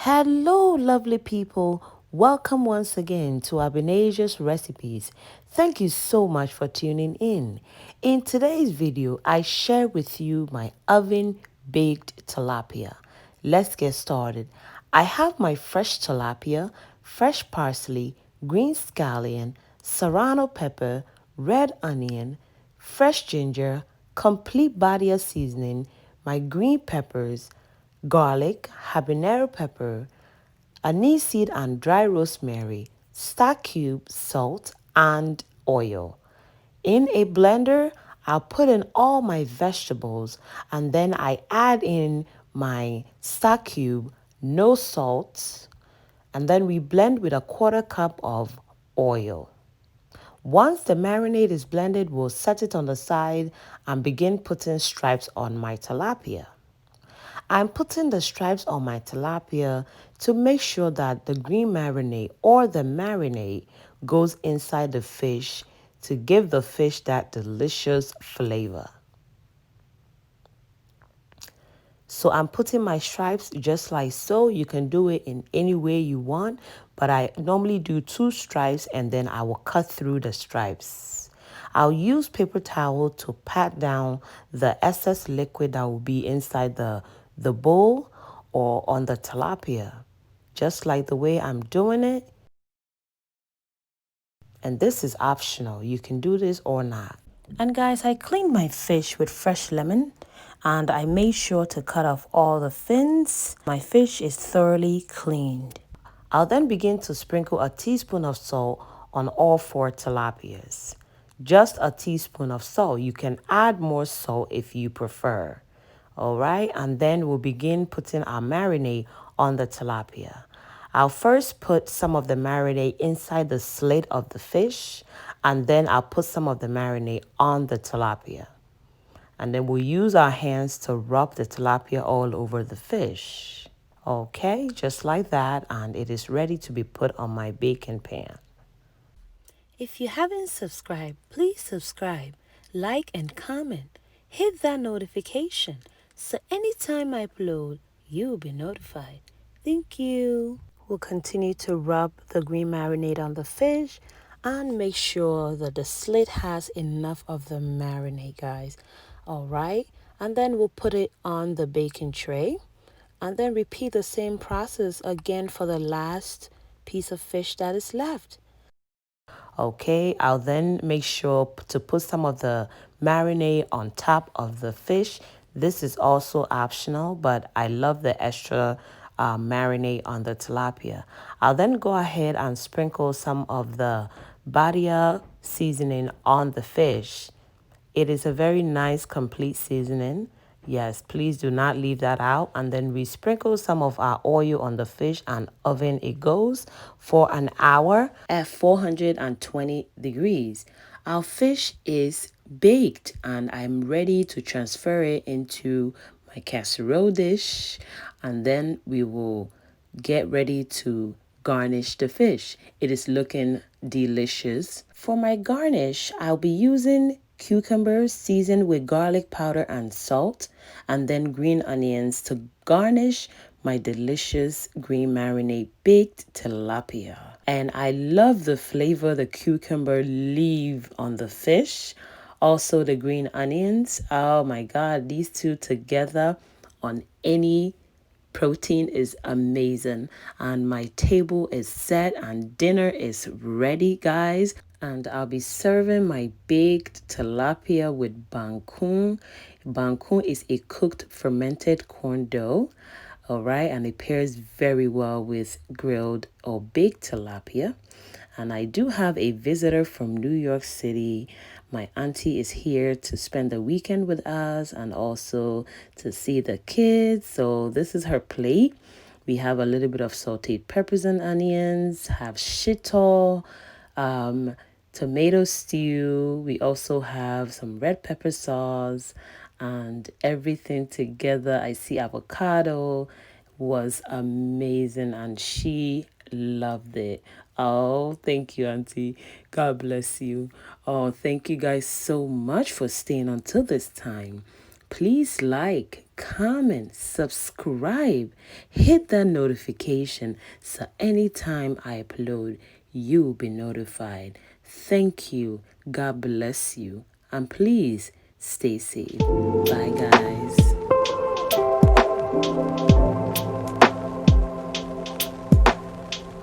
Hello, lovely people. Welcome once again to Abinasia's Recipes. Thank you so much for tuning in. In today's video, I share with you my oven baked tilapia. Let's get started. I have my fresh tilapia, fresh parsley, green scallion, serrano pepper, red onion, fresh ginger, complete Badia seasoning, my green peppers, garlic, habanero pepper, aniseed and dry rosemary, star cube, salt, and oil. In a blender, I'll put in all my vegetables and then I add in my star cube, no salt, and then we blend with a quarter cup of oil. Once the marinade is blended, we'll set it on the side and begin putting stripes on my tilapia. I'm putting the stripes on my tilapia to make sure that the green marinade or the marinade goes inside the fish to give the fish that delicious flavor. So I'm putting my stripes just like so. You can do it in any way you want, but I normally do 2 stripes and then I will cut through the stripes. I'll use paper towel to pat down the excess liquid that will be inside the bowl or on the tilapia, just like the way I'm doing it. And this is optional. You can do this or not. And guys, I cleaned my fish with fresh lemon and I made sure to cut off all the fins. My fish is thoroughly cleaned. I'll then begin to sprinkle a teaspoon of salt on all 4 tilapias. Just a teaspoon of salt. You can add more salt if you prefer. All right, and then we'll begin putting our marinade on the tilapia. I'll first put some of the marinade inside the slit of the fish, and then I'll put some of the marinade on the tilapia. And then we'll use our hands to rub the tilapia all over the fish. Okay, just like that, and it is ready to be put on my baking pan. If you haven't subscribed, please subscribe, like, and comment. Hit that notification so anytime I upload, you'll be notified. Thank you. We'll continue to rub the green marinade on the fish and make sure that the slit has enough of the marinade, guys. All right, and then we'll put it on the baking tray and then repeat the same process again for the last piece of fish that is left. Okay, I'll then make sure to put some of the marinade on top of the fish. This is also optional, but I love the extra marinade on the tilapia. I'll then go ahead and sprinkle some of the Badia seasoning on the fish. It is a very nice complete seasoning. Yes, please do not leave that out. And then we sprinkle some of our oil on the fish and oven it goes for an hour at 420 degrees. Our fish is baked and I'm ready to transfer it into my casserole dish. And then we will get ready to garnish the fish. It is looking delicious. For my garnish, I'll be using cucumbers seasoned with garlic powder and salt, and then green onions to garnish my delicious green marinade baked tilapia. And I love the flavor the cucumber leave on the fish. Also the green onions. Oh my God, these two together on any protein is amazing. And my table is set and dinner is ready, guys. And I'll be serving my baked tilapia with bangkung. Bangkung is a cooked fermented corn dough. All right, and it pairs very well with grilled or baked tilapia. And I do have a visitor from New York City. My auntie is here to spend the weekend with us and also to see the kids. So this is her plate. We have a little bit of sauteed peppers and onions, have shito, tomato stew. We also have some red pepper sauce and everything together. I see avocado was amazing and she loved it. Oh, thank you, Auntie. God bless you. Oh, thank you guys so much for staying until this time. Please like, comment, subscribe, hit that notification so anytime I upload, you'll be notified. Thank you. God bless you. And please stay safe. Bye, guys.